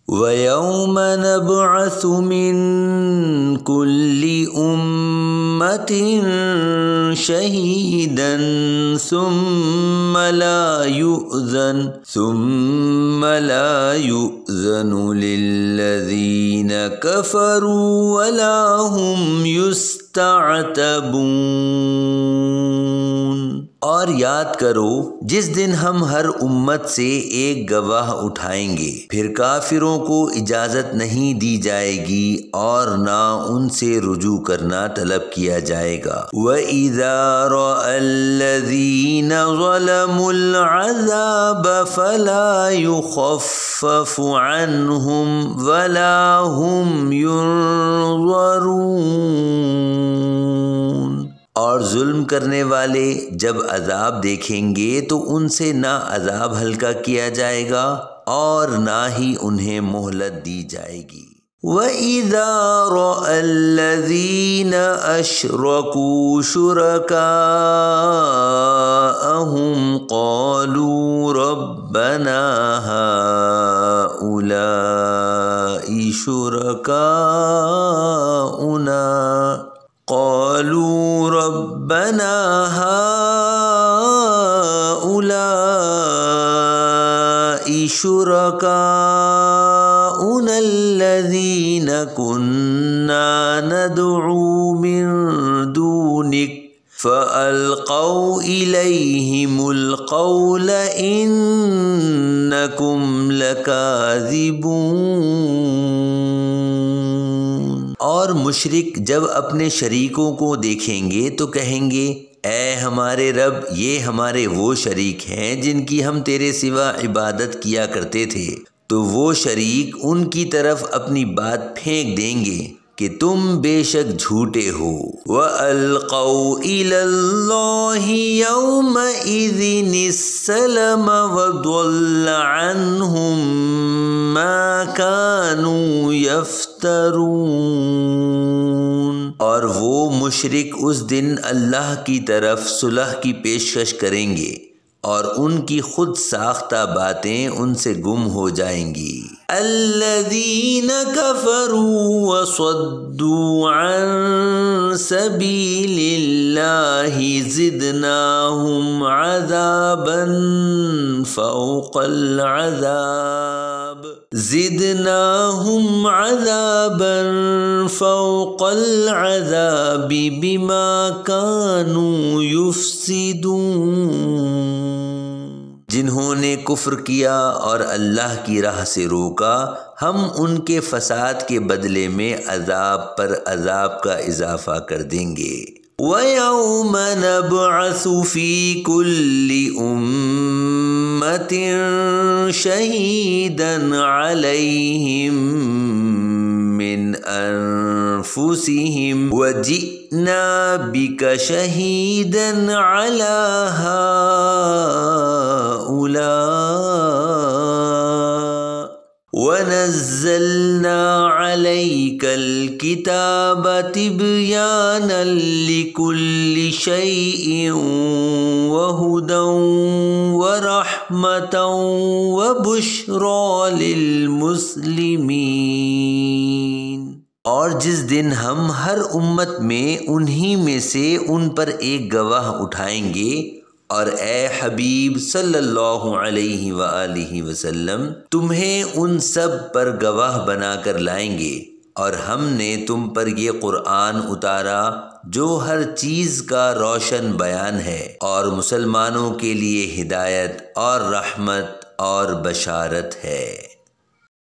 وَيَوْمَ نَبْعَثُ مِنْ كُلِّ أُمَّةٍ شَهِيدًا ثُمَّ لَا يُؤْذَنُ لِلَّذِينَ كَفَرُوا وَلَا هُمْ يُسْتَعْتَبُونَ۔ اور یاد کرو جس دن ہم ہر امت سے ایک گواہ اٹھائیں گے، پھر کافروں کو اجازت نہیں دی جائے گی اور نہ ان سے رجوع کرنا طلب کیا جائے گا۔ وَإِذَا رَأَى الَّذِينَ ظَلَمُوا الْعَذَابَ فَلَا يُخَفَّفُ عَنْهُمْ وَلَا هُمْ يُنظَرُونَ۔ اور ظلم کرنے والے جب عذاب دیکھیں گے تو ان سے نہ عذاب ہلکا کیا جائے گا اور نہ ہی انہیں مہلت دی جائے گی۔ وَإِذَا رَأَى الَّذِينَ أَشْرَكُوا شُرَكَاءَهُمْ قَالُوا رَبَّنَا هَؤُلَاءِ شُرَكَاؤُنَا الَّذِينَ كُنَّا نَدْعُو مِن دُونِكَ فَأَلْقَوْا إِلَيْهِمُ الْقَوْلَ إِنَّكُمْ لَكَاذِبُونَ۔ اور مشرک جب اپنے شریکوں کو دیکھیں گے تو کہیں گے، اے ہمارے رب، یہ ہمارے وہ شریک ہیں جن کی ہم تیرے سوا عبادت کیا کرتے تھے۔ تو وہ شریک ان کی طرف اپنی بات پھینک دیں گے کہ تم بے شک جھوٹے ہو۔ وَأَلْقَوْا إِلَى اللَّهِ يَوْمَئِذٍ السَّلَمَ وَضَلَّ عَنْهُمْ مَا كَانُوا يَفْتَرُونَ۔ اور وہ مشرک اس دن اللہ کی طرف صلح کی پیشکش کریں گے اور ان کی خود ساختہ باتیں ان سے گم ہو جائیں گی۔ الذین کفروا وصدوا عن سبیل اللہ زدناہم عذابا فوق العذاب بما كانوا يفسدون۔ جنہوں نے کفر کیا اور اللہ کی راہ سے روکا، ہم ان کے فساد کے بدلے میں عذاب پر عذاب کا اضافہ کر دیں گے۔ وَيَوْمَ نَبْعَثُ فِي كُلِّ أُمَّةٍ شَهِيدًا عَلَيْهِمْ مِنْ أَنفُسِهِمْ وَجِئْنَا بِكَ شَهِيدًا عَلَى هَؤُلَاءِ وَنَزَّلْنَا عَلَيْكَ الْكِتَابَ تِبْيَانًا لِكُلِّ شَيْءٍ وَهُدًى وَرَحْمَةً وَبُشْرَى لِلْمُسْلِمِينَ۔ اور جس دن ہم ہر امت میں انہی میں سے ان پر ایک گواہ اٹھائیں گے، اور اے حبیب صلی اللہ علیہ وآلہ وسلم تمہیں ان سب پر گواہ بنا کر لائیں گے، اور ہم نے تم پر یہ قرآن اتارا جو ہر چیز کا روشن بیان ہے اور مسلمانوں کے لیے ہدایت اور رحمت اور بشارت ہے۔